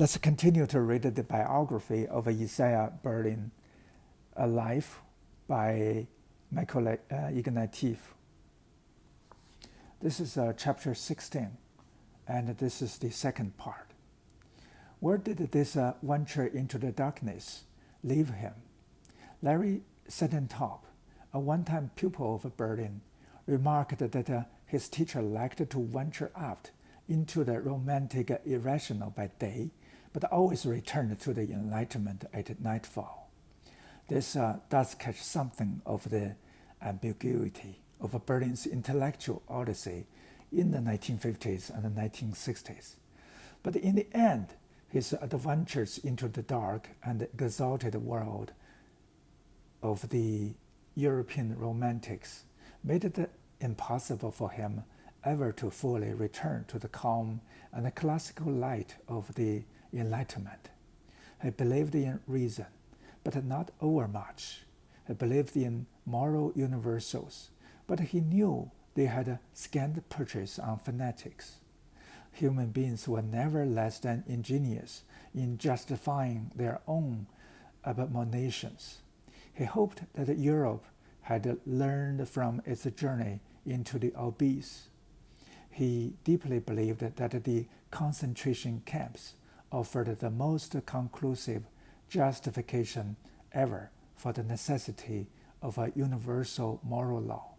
Let's continue to read the biography of Isaiah Berlin, A Life by Michael Ignatieff. This is chapter 16, and this is the second part. Where did this venture into the darkness leave him? Larry Settentop, a one-time pupil of Berlin, remarked that his teacher liked to venture out into the romantic irrational by day, but always returned to the Enlightenment at nightfall. This does catch something of the ambiguity of Berlin's intellectual odyssey in the 1950s and the 1960s. But in the end, his adventures into the dark and exalted world of the European romantics made it impossible for him ever to fully return to the calm and the classical light of the Enlightenment. He believed in reason, but not overmuch. He believed in moral universals, but he knew they had scant purchase on fanatics. Human beings were never less than ingenious in justifying their own abominations. He hoped that Europe had learned from its journey into the abyss. He deeply believed that the concentration camps offered the most conclusive justification ever for the necessity of a universal moral law.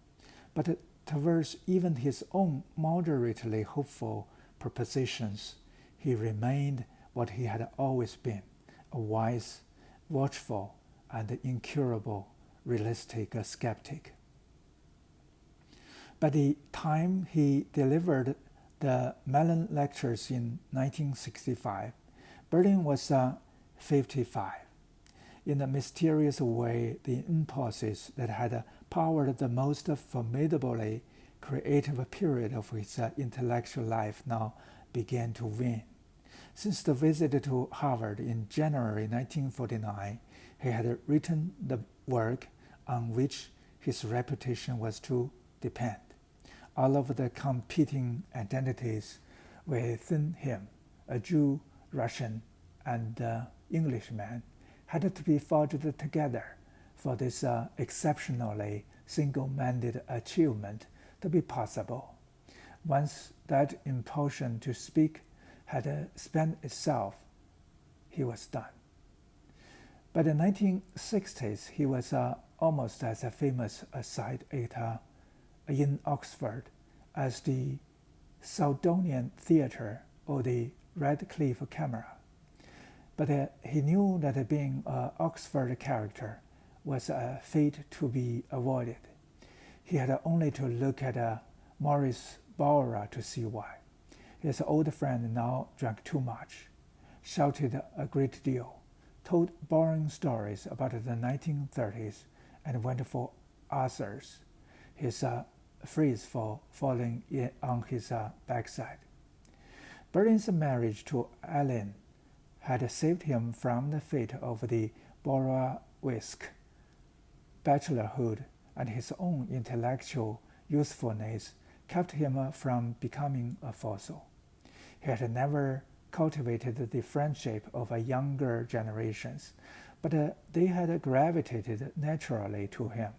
But towards even his own moderately hopeful propositions, he remained what he had always been, a wise, watchful, and incurable realistic skeptic. By the time he delivered the Mellon Lectures in 1965, Berlin was 55. In a mysterious way, the impulses that had powered the most formidably creative period of his intellectual life now began to wane. Since the visit to Harvard in January 1949, he had written the work on which his reputation was to depend. All of the competing identities within him, a Jew, Russian, and Englishman, had to be forged together for this exceptionally single-minded achievement to be possible. Once that impulsion to speak had spent itself, he was done. By the 1960s, he was almost as famous a sight in Oxford as the Saldonian Theatre or the Radcliffe Camera. But he knew that being an Oxford character was a fate to be avoided. He had only to look at Maurice Bauer to see why. His old friend now drank too much, shouted a great deal, told boring stories about the 1930s, and went for authors, his phrase for falling on his backside. Berlin's marriage to Ellen had saved him from the fate of the Borowsk bachelorhood, and his own intellectual usefulness kept him from becoming a fossil. He had never cultivated the friendship of younger generations, but they had gravitated naturally to him,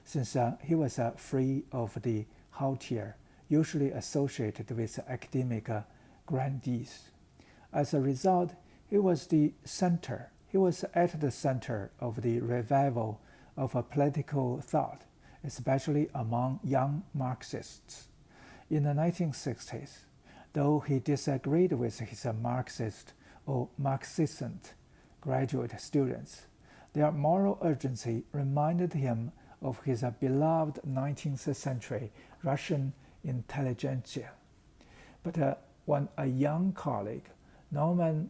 since he was free of the hauteur usually associated with academic grandees. As a result, he was at the center of the revival of political thought, especially among young Marxists. In the 1960s, though he disagreed with his Marxist or Marxist graduate students, their moral urgency reminded him of his beloved 19th century Russian intelligentsia. But when a young colleague, Norman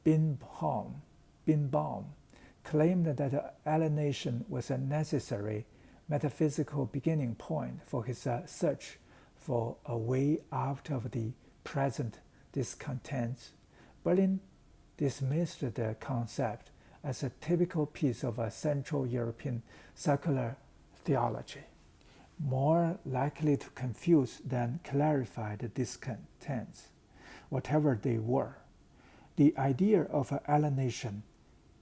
Birnbaum, claimed that alienation was a necessary metaphysical beginning point for his search for a way out of the present discontents, Berlin dismissed the concept as a typical piece of a Central European secular theology, more likely to confuse than clarify the discontents, whatever they were. The idea of alienation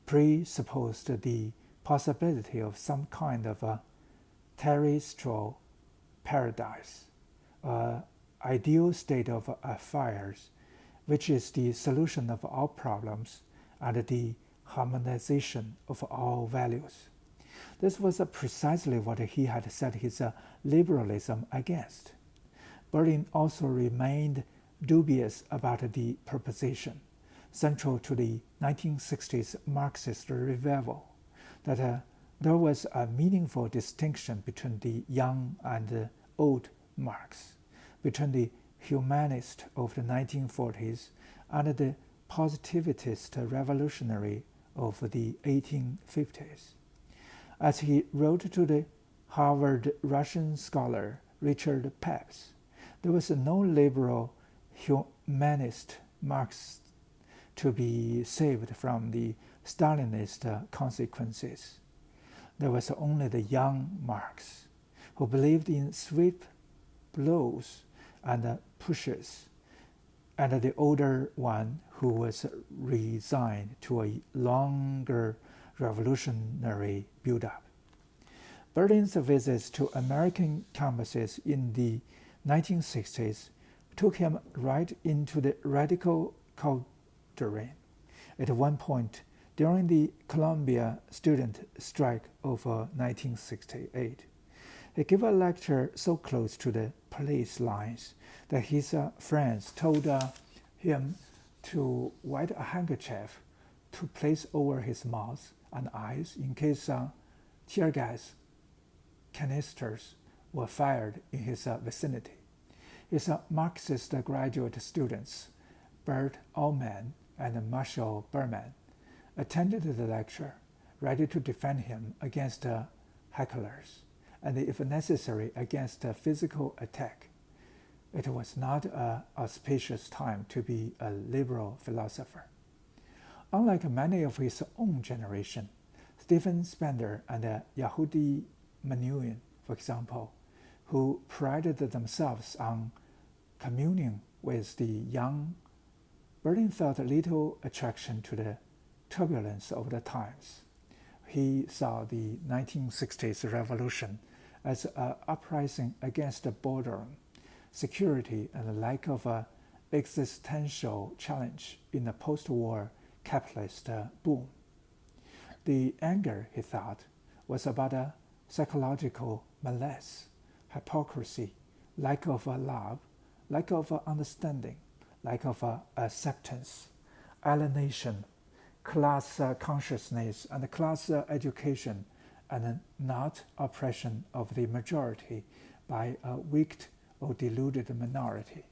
presupposed the possibility of some kind of a terrestrial paradise, an ideal state of affairs, which is the solution of all problems and the harmonization of all values. This was precisely what he had set his liberalism against. Berlin also remained dubious about the proposition, central to the 1960s Marxist revival, that there was a meaningful distinction between the young and old Marx, between the humanist of the 1940s and the positivist revolutionary of the 1850s. As he wrote to the Harvard Russian scholar Richard Pepys, there was no liberal humanist Marx to be saved from the Stalinist consequences. There was only the young Marx, who believed in swift blows and pushes, and the older one who was resigned to a longer revolutionary build-up. Berlin's visits to American campuses in the 1960s took him right into the radical cauldron. At one point, during the Columbia student strike of 1968, he gave a lecture so close to the police lines that his friends told him to wet a handkerchief to place over his mouth and eyes in case tear gas canisters were fired in his vicinity. His Marxist graduate students, Bert Allman and Marshall Berman, attended the lecture, ready to defend him against hecklers, and if necessary against physical attack. It was not an auspicious time to be a liberal philosopher. Unlike many of his own generation, Stephen Spender and Yehudi Menuhin, for example, who prided themselves on communing with the young, Berlin felt little attraction to the turbulence of the times. He saw the 1960s revolution as an uprising against boredom, security, and the lack of an existential challenge in the post-war capitalist boom. The anger, he thought, was about a psychological malaise, hypocrisy, lack of love, lack of understanding, lack of acceptance, alienation, class consciousness, and class education, and not oppression of the majority by a wicked or deluded minority.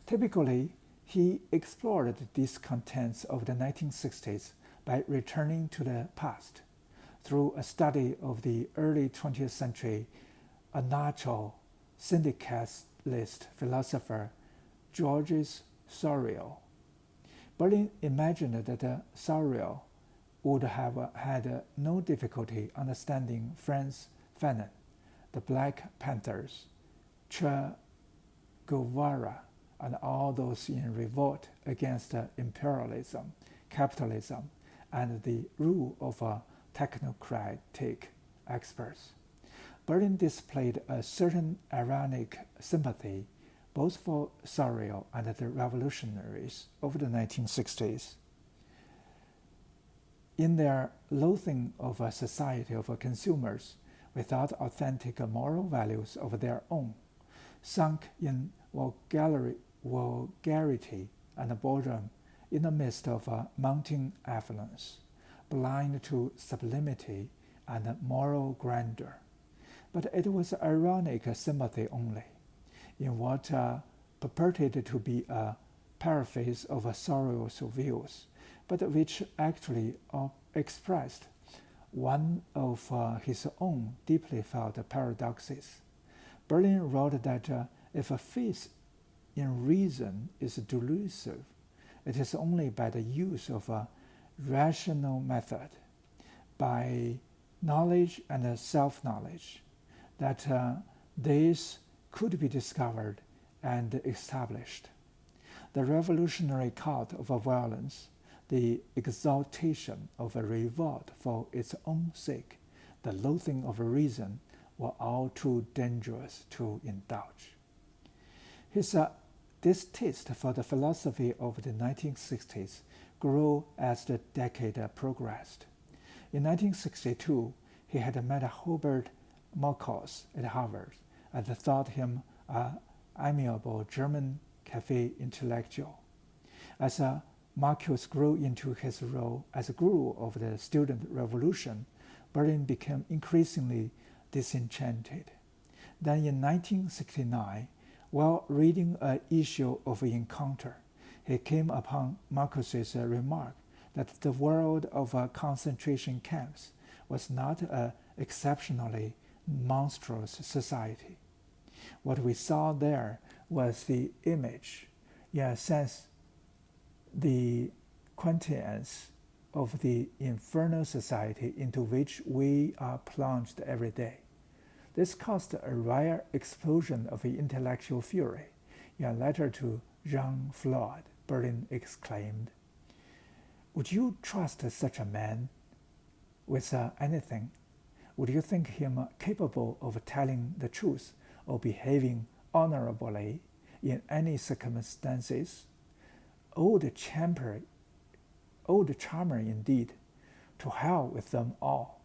Typically, he explored the discontents of the 1960s by returning to the past through a study of the early 20th century anarcho-syndicalist philosopher Georges Sorel. Berlin imagined that Sorel would have had no difficulty understanding Frantz Fanon, the Black Panthers, Che Guevara, and all those in revolt against imperialism, capitalism, and the rule of technocratic experts. Berlin displayed a certain ironic sympathy both for Sorel and the revolutionaries of the 1960s. In their loathing of a society of consumers without authentic moral values of their own, sunk in vulgarity and boredom in the midst of mounting affluence, blind to sublimity and moral grandeur. But it was ironic sympathy only, in what purported to be a paraphrase of Sorel's views, but which actually expressed one of his own deeply felt paradoxes. Berlin wrote that if a faith in reason is delusive, it is only by the use of a rational method, by knowledge and self-knowledge, that this could be discovered and established. The revolutionary cult of violence, the exaltation of a revolt for its own sake, the loathing of reason were all too dangerous to indulge. His distaste for the philosophy of the 1960s grew as the decade progressed. In 1962, he had met Hubert Marcuse at Harvard and thought him an amiable German cafe intellectual. As Marcuse grew into his role as a guru of the student revolution, Berlin became increasingly disenchanted. Then in 1969, while reading an issue of Encounter, he came upon Marcuse's remark that the world of concentration camps was not an exceptionally monstrous society. What we saw there was the image, in a sense, the quintessence of the infernal society into which we are plunged every day. This caused a rare explosion of intellectual fury. In a letter to Jean Floyd, Berlin exclaimed, "Would you trust such a man with anything? Would you think him capable of telling the truth or behaving honorably in any circumstances? Old charmer indeed. To hell with them all."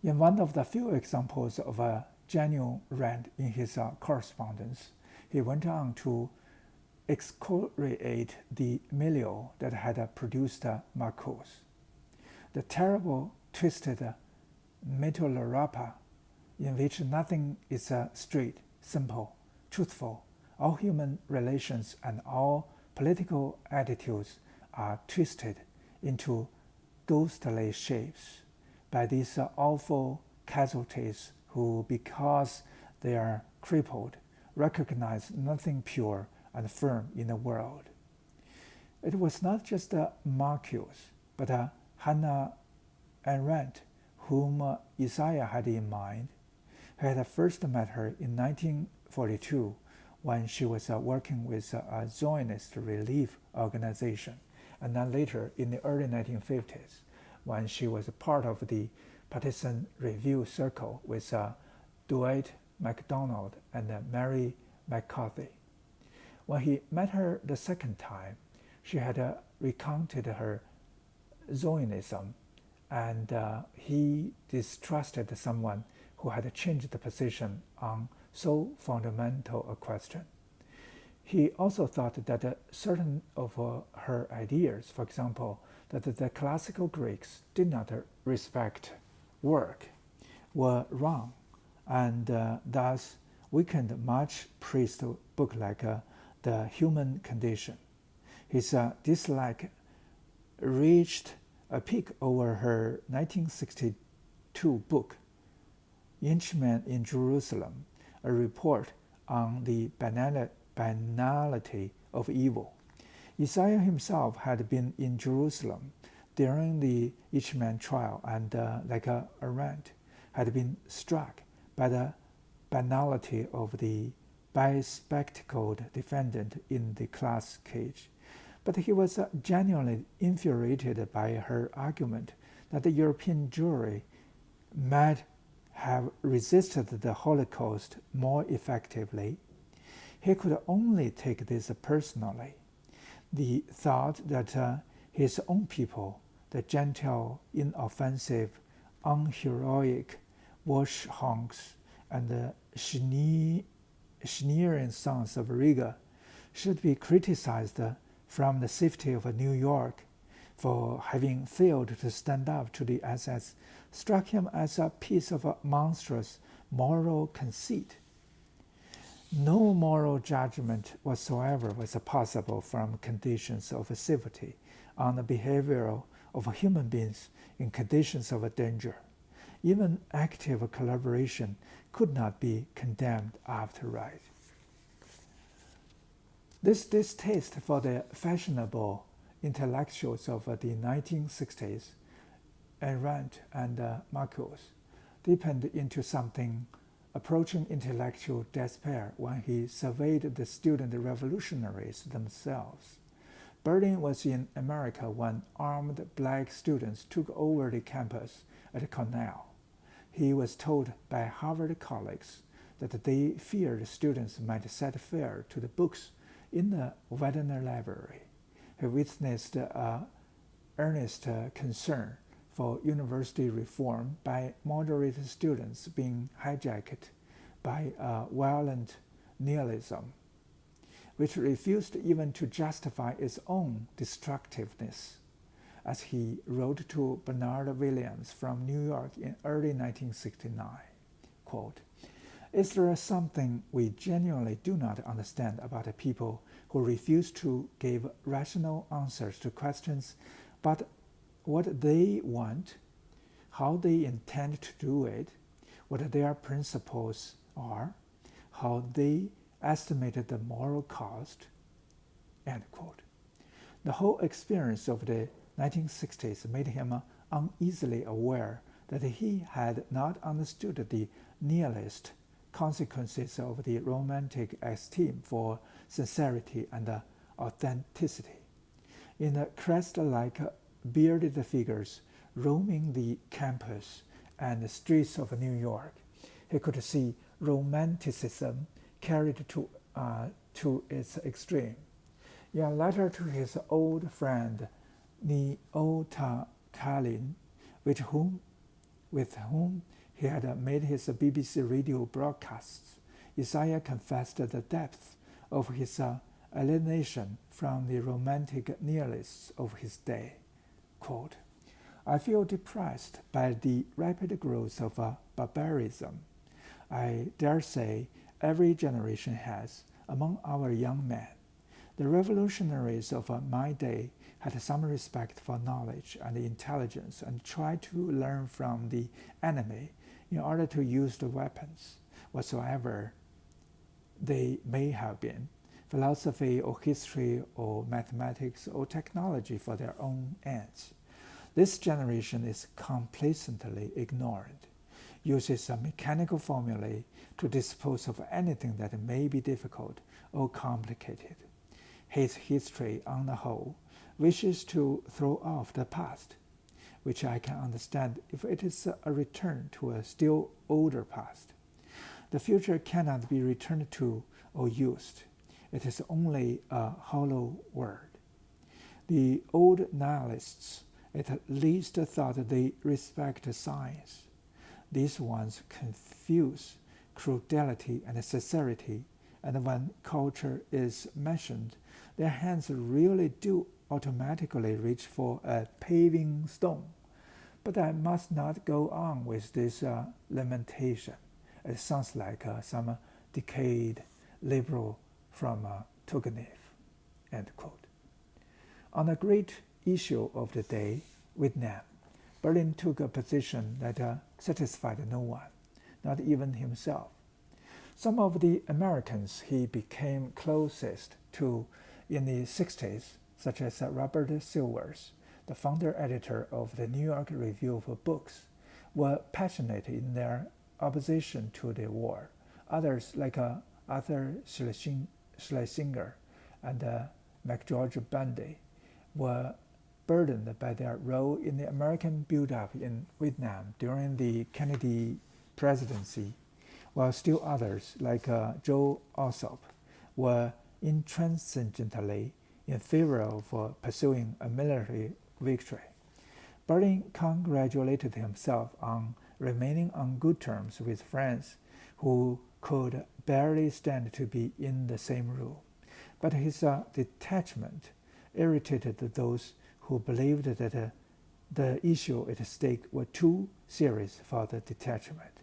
In one of the few examples of a genuine rant in his correspondence, he went on to excoriate the milieu that had produced Marcuse. The terrible, twisted Mitteleuropa, in which nothing is straight, simple, truthful, all human relations and all political attitudes are twisted into ghostly shapes by these awful casualties who, because they are crippled, recognize nothing pure and firm in the world. It was not just Marcuse, but Hannah Arendt, whom Isaiah had in mind. He had first met her in 1942 when she was working with a Zionist relief organization, and then later in the early 1950s when she was part of the partisan review circle with Dwight MacDonald and Mary McCarthy. When he met her the second time, she had recounted her Zionism, and he distrusted someone who had changed the position on so fundamental a question. He also thought that certain of her ideas, for example, that the classical Greeks did not respect work, were wrong, and thus weakened much praised book like The Human Condition. His dislike reached a peak over her 1962 book, Inchman in Jerusalem, a report on the banality of evil. Isaiah himself had been in Jerusalem during the Eichmann trial and, like Arendt, had been struck by the banality of the bespectacled defendant in the glass cage. But he was genuinely infuriated by her argument that the European jury might have resisted the Holocaust more effectively. He could only take this personally. The thought that his own people, the gentle, inoffensive, unheroic wash-honks and the sneering sons of Riga, should be criticized from the safety of New York for having failed to stand up to the SS, struck him as a piece of monstrous moral conceit. No moral judgment whatsoever was possible from conditions of civility on the behavior of human beings in conditions of danger. Even active collaboration could not be condemned outright. This distaste for the fashionable intellectuals of the 1960s, Arendt and Marcuse, deepened into something approaching intellectual despair when he surveyed the student revolutionaries themselves. Berlin was in America when armed black students took over the campus at Cornell. He was told by Harvard colleagues that they feared students might set fire to the books in the Weidner Library. He witnessed an earnest concern for university reform by moderate students being hijacked by violent nihilism, which refused even to justify its own destructiveness. As he wrote to Bernard Williams from New York in early 1969, quote, "Is there something we genuinely do not understand about the people who refuse to give rational answers to questions but what they want, how they intend to do it, what their principles are, how they estimated the moral cost?" End quote. The whole experience of the 1960s made him uneasily aware that he had not understood the nihilist consequences of the romantic esteem for sincerity and authenticity. In the crest-like bearded figures roaming the campus and the streets of New York, he could see romanticism carried to its extreme. In a letter to his old friend Nyota Kalin, with whom he had made his BBC radio broadcasts, Isaiah confessed the depth of his alienation from the romantic nihilists of his day. Quote, "I feel depressed by the rapid growth of barbarism. I dare say every generation has among our young men. The revolutionaries of my day had some respect for knowledge and intelligence and tried to learn from the enemy in order to use the weapons, whatsoever they may have been, philosophy or history or mathematics or technology for their own ends. This generation is complacently ignorant, uses a mechanical formulae to dispose of anything that may be difficult or complicated, hates history on the whole, wishes to throw off the past, which I can understand if it is a return to a still older past. The future cannot be returned to or used. It is only a hollow word. The old nihilists at least thought they respect science. These ones confuse crudelty and sincerity, and when culture is mentioned, their hands really do automatically reach for a paving stone. But I must not go on with this lamentation. It sounds like some decayed liberal from Turgenev." End quote. On the great issue of the day, Vietnam, Berlin took a position that satisfied no one, not even himself. Some of the Americans he became closest to in the 60s, such as Robert Silvers, the founder editor of the New York Review of Books, were passionate in their opposition to the war. Others, like Arthur Schlesinger and McGeorge Bundy, were burdened by their role in the American buildup in Vietnam during the Kennedy presidency, while still others, like Joe Ossoff, were intransigently in favor of pursuing a military victory. Berlin congratulated himself on remaining on good terms with friends who could barely stand to be in the same room. But his detachment irritated those who believed that the issue at stake were too serious for the detachment.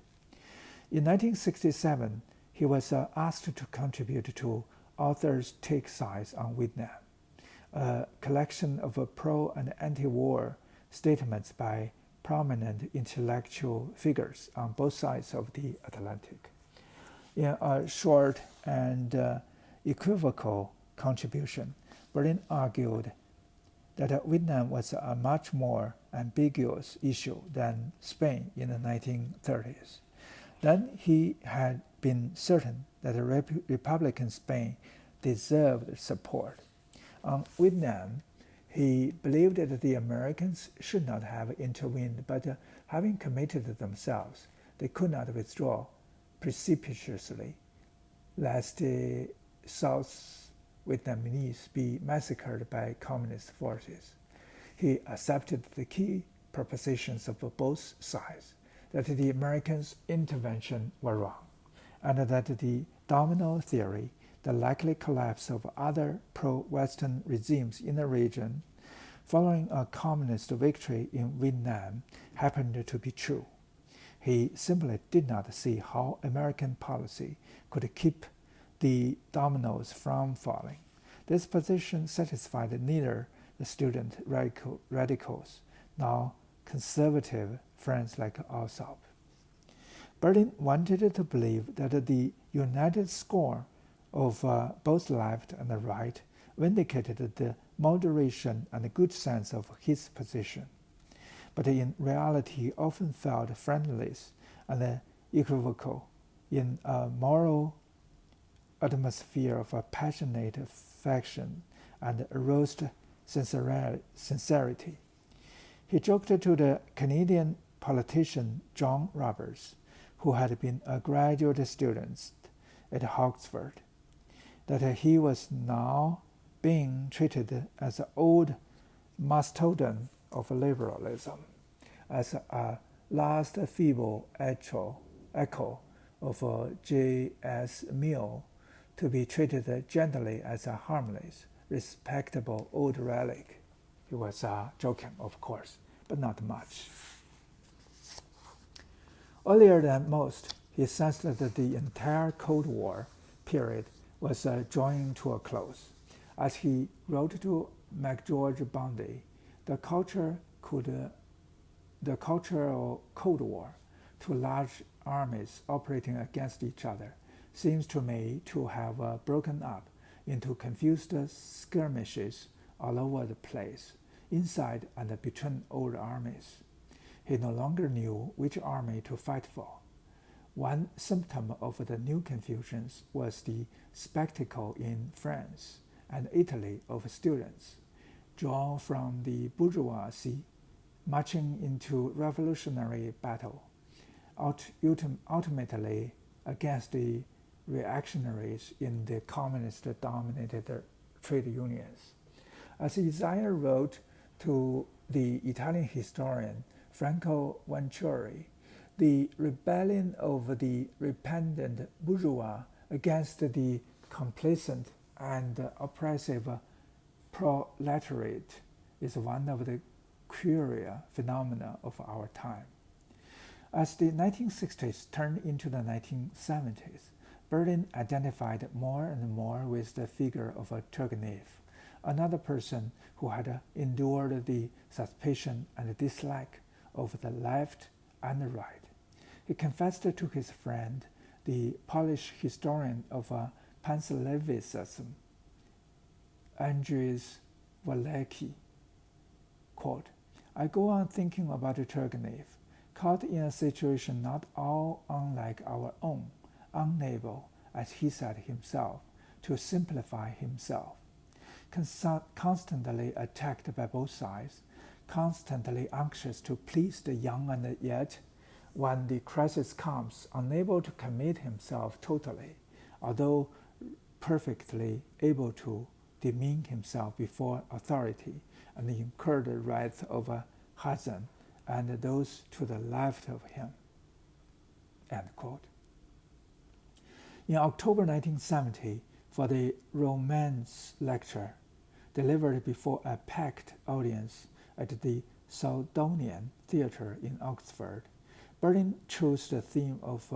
In 1967, he was asked to contribute to Authors Take Sides on Vietnam, a collection of pro- and anti-war statements by prominent intellectual figures on both sides of the Atlantic. In a short and equivocal contribution, Berlin argued that Vietnam was a much more ambiguous issue than Spain in the 1930s. Then he had been certain that the Republican Spain deserved support. On Vietnam, he believed that the Americans should not have intervened, but having committed themselves, they could not withdraw precipitously, lest the South Vietnamese be massacred by communist forces. He accepted the key propositions of both sides, that the Americans' intervention was wrong, and that the domino theory, the likely collapse of other pro-Western regimes in the region following a communist victory in Vietnam, happened to be true. He simply did not see how American policy could keep the dominoes from falling. This position satisfied neither the student radicals nor conservative friends like Alsop. Berlin wanted to believe that the united score of both left and the right vindicated the moderation and good sense of his position, but in reality often felt friendless and equivocal in a moral atmosphere of a passionate affection and aroused sincerity. He joked to the Canadian politician John Roberts, who had been a graduate student at Oxford, that he was now being treated as an old mastodon of liberalism, as a last feeble echo of J.S. Mill, to be treated gently as a harmless, respectable old relic. He was joking, of course, but not much. Earlier than most, he sensed that the entire Cold War period was drawing to a close. As he wrote to McGeorge Bundy, the cultural Cold War, two large armies operating against each other, seems to me to have broken up into confused skirmishes all over the place, inside and between old armies. He no longer knew which army to fight for. One symptom of the new confusions was the spectacle in France and Italy of students, drawn from the bourgeoisie, marching into revolutionary battle, ultimately against the reactionaries in the communist-dominated trade unions. As Isaiah wrote to the Italian historian Franco Venturi, the rebellion of the repentant bourgeois against the complacent and oppressive proletariat is one of the queer phenomena of our time. As the 1960s turned into the 1970s, Berlin identified more and more with the figure of Turgenev, another person who had endured the suspicion and dislike of the left and the right. He confessed to his friend, the Polish historian of Panslavism, Andrzej Walecki, quote, "I go on thinking about Turgenev, caught in a situation not all unlike our own, unable, as he said himself, to simplify himself, constantly attacked by both sides, constantly anxious to please the young and yet, when the crisis comes, unable to commit himself totally, although perfectly able to demean himself before authority and incur the wrath of Hazan and those to the left of him." End quote. In October 1970, for the Romance lecture delivered before a packed audience at the Saldonian Theatre in Oxford, Berlin chose the theme of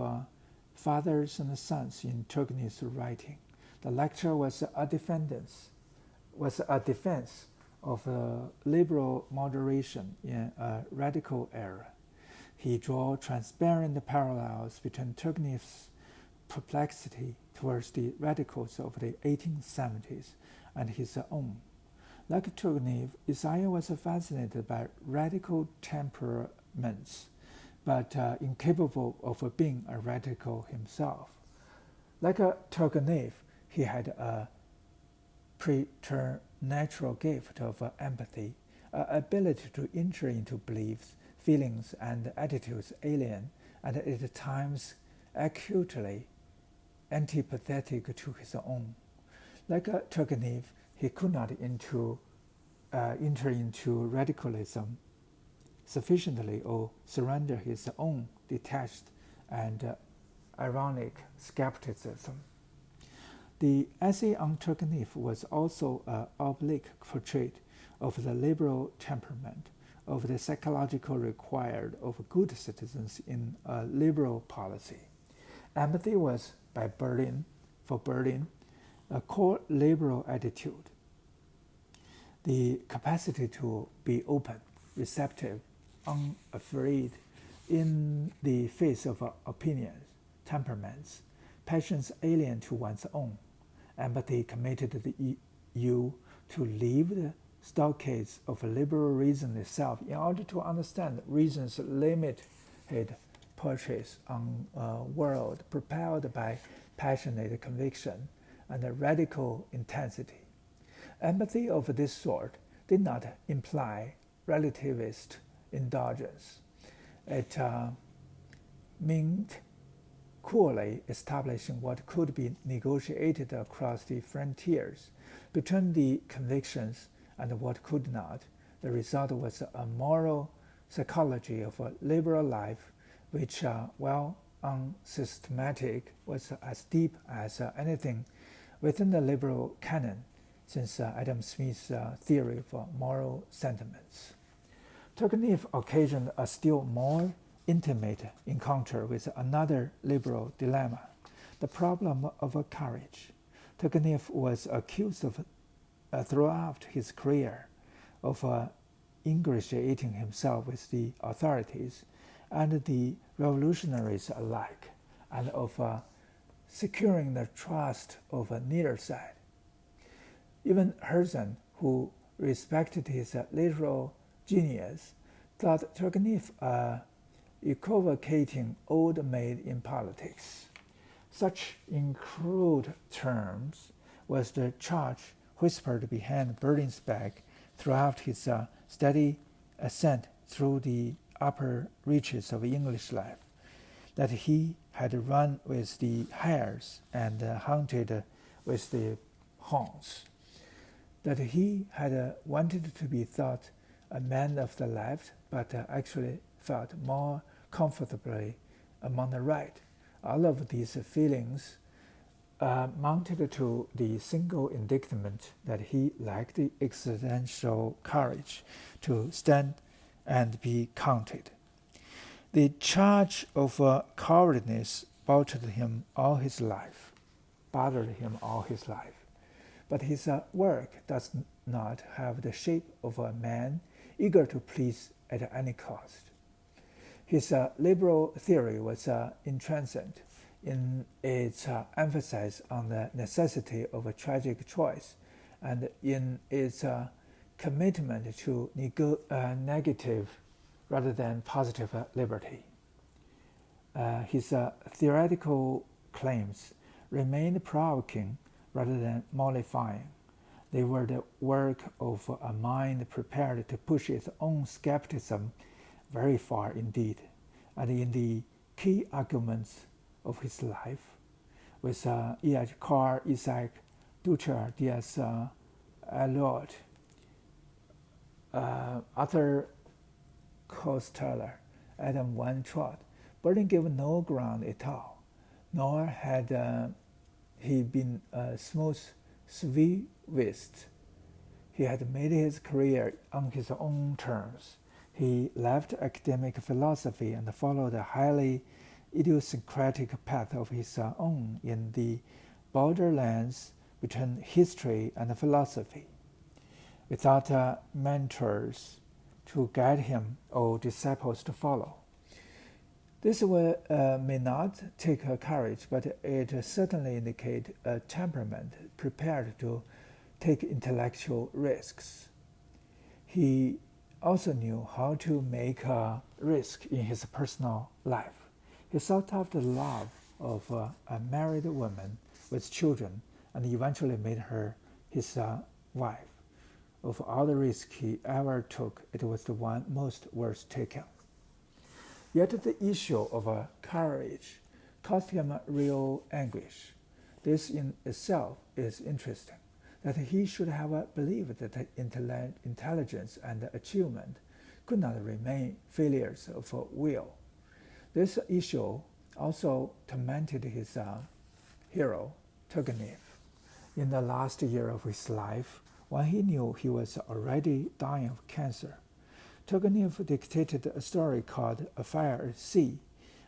fathers and sons in Turgenev's writing. The lecture was a defense of liberal moderation in a radical era. He drew transparent parallels between Turgenev's perplexity towards the radicals of the 1870s and his own. Like Turgenev, Isaiah was fascinated by radical temperaments, but incapable of being a radical himself. Like Turgenev, he had a preternatural gift of empathy, an ability to enter into beliefs, feelings, and attitudes alien and at times acutely antipathetic to his own. Like Turgenev, he could not enter into radicalism sufficiently or surrender his own detached and ironic skepticism. The essay on Turgenev was also an oblique portrait of the liberal temperament, of the psychological required of good citizens in a liberal policy. Empathy was, for Berlin, a core liberal attitude. The capacity to be open, receptive, unafraid in the face of opinions, temperaments, passions alien to one's own. Empathy committed you to leave the stockades of liberal reason itself in order to understand reason's limited purchase on a world propelled by passionate conviction and radical intensity. Empathy of this sort did not imply relativist indulgence. It meant coolly establishing what could be negotiated across the frontiers between the convictions and what could not. The result was a moral psychology of a liberal life which, while unsystematic, was as deep as anything within the liberal canon since Adam Smith's theory of moral sentiments. Turgenev occasioned a still more intimate encounter with another liberal dilemma, the problem of courage. Turgenev was accused of, throughout his career, of ingratiating himself with the authorities and the revolutionaries alike, and of securing the trust of neither side. Even Herzen, who respected his literal genius, thought Turgenev equivocating old maid in politics. Such in crude terms was the charge whispered behind Berlin's back throughout his steady ascent through the upper reaches of English life, that he had run with the hares and hunted with the hounds, that he had wanted to be thought a man of the left, but actually felt more comfortably among the right. All of these feelings mounted to the single indictment that he lacked the existential courage to stand and be counted. The charge of cowardice bothered him all his life. But his work does not have the shape of a man eager to please at any cost. His liberal theory was intransigent in its emphasis on the necessity of a tragic choice and in its commitment to negative rather than positive liberty. His theoretical claims remained provoking rather than mollifying. They were the work of a mind prepared to push its own skepticism very far indeed, and in the key arguments of his life, with Carl Isaac Ducher, D.S. Eliot, Arthur Koestler, Adam Weintraub, Berlin gave no ground at all, nor had he been a smooth suavist. He had made his career on his own terms. He left academic philosophy and followed a highly idiosyncratic path of his own in the borderlands between history and philosophy, without mentors to guide him or disciples to follow. This may not take courage, but it certainly indicates a temperament prepared to take intellectual risks. He also knew how to make a risk in his personal life. He sought after the love of a married woman with children and eventually made her his wife. Of all the risks he ever took, it was the one most worth taking. Yet the issue of courage caused him real anguish. This in itself is interesting, that he should have believed that intelligence and achievement could not remain failures of will. This issue also tormented his hero, Turgenev. In the last year of his life, when he knew he was already dying of cancer, Turgenev dictated a story called A Fire at Sea,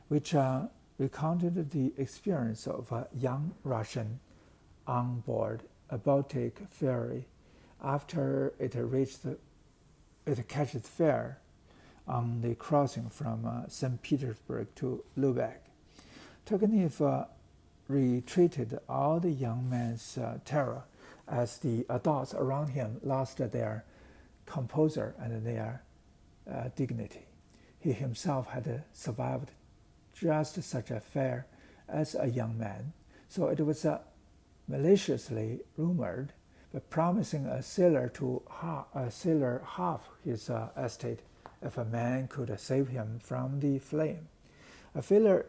which recounted the experience of a young Russian on board a Baltic ferry after it catches fire on the crossing from St. Petersburg to Lubeck. Turgenev retreated all the young man's terror as the adults around him lost their composure and their dignity. He himself had survived just such a fare as a young man, so it was maliciously rumored, but promising a sailor half his estate if a man could save him from the flame. A fire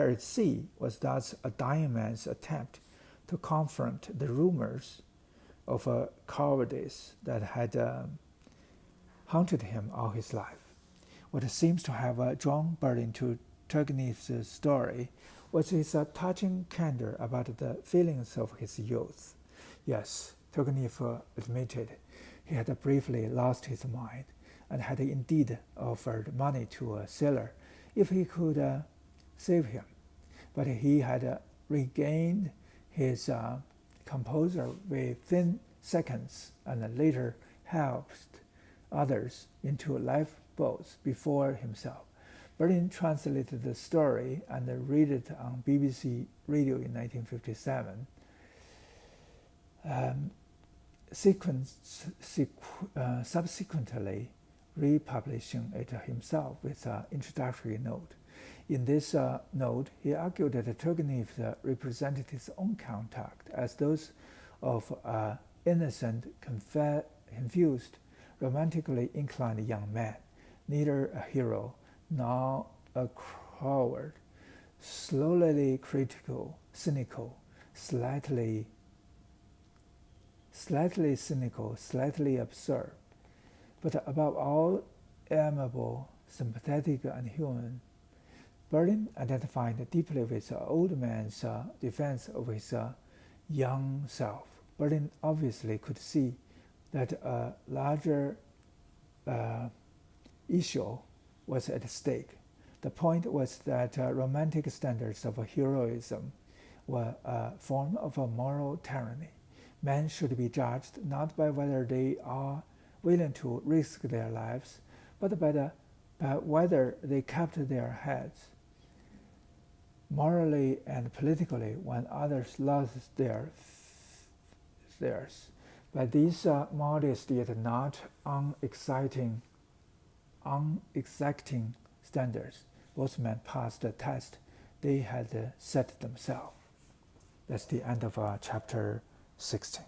at sea was thus a dying man's attempt to confront the rumors of a cowardice that had haunted him all his life. What seems to have drawn Berlin to Turgenev's story was his touching candor about the feelings of his youth. Yes, Turgenev admitted he had briefly lost his mind and had indeed offered money to a sailor if he could save him. But he had regained his composure within seconds and later helped others into lifeboats before himself. Berlin translated the story and read it on BBC Radio in 1957. Subsequently republishing it himself with an introductory note. In this note, he argued that Turgenev represented his own conduct as those of an innocent, confused, romantically inclined young man, neither a hero nor a coward, slowly critical, cynical, slightly cynical, slightly absurd, but above all amiable, sympathetic, and human. Berlin identified deeply with the old man's defense of his young self. Berlin obviously could see that a larger issue was at stake. The point was that romantic standards of heroism were a form of a moral tyranny. Men should be judged not by whether they are willing to risk their lives, but by whether they kept their heads. Morally and politically, when others lost theirs. By these modest yet not unexacting standards, both men passed the test they had set themselves. That's the end of chapter 16.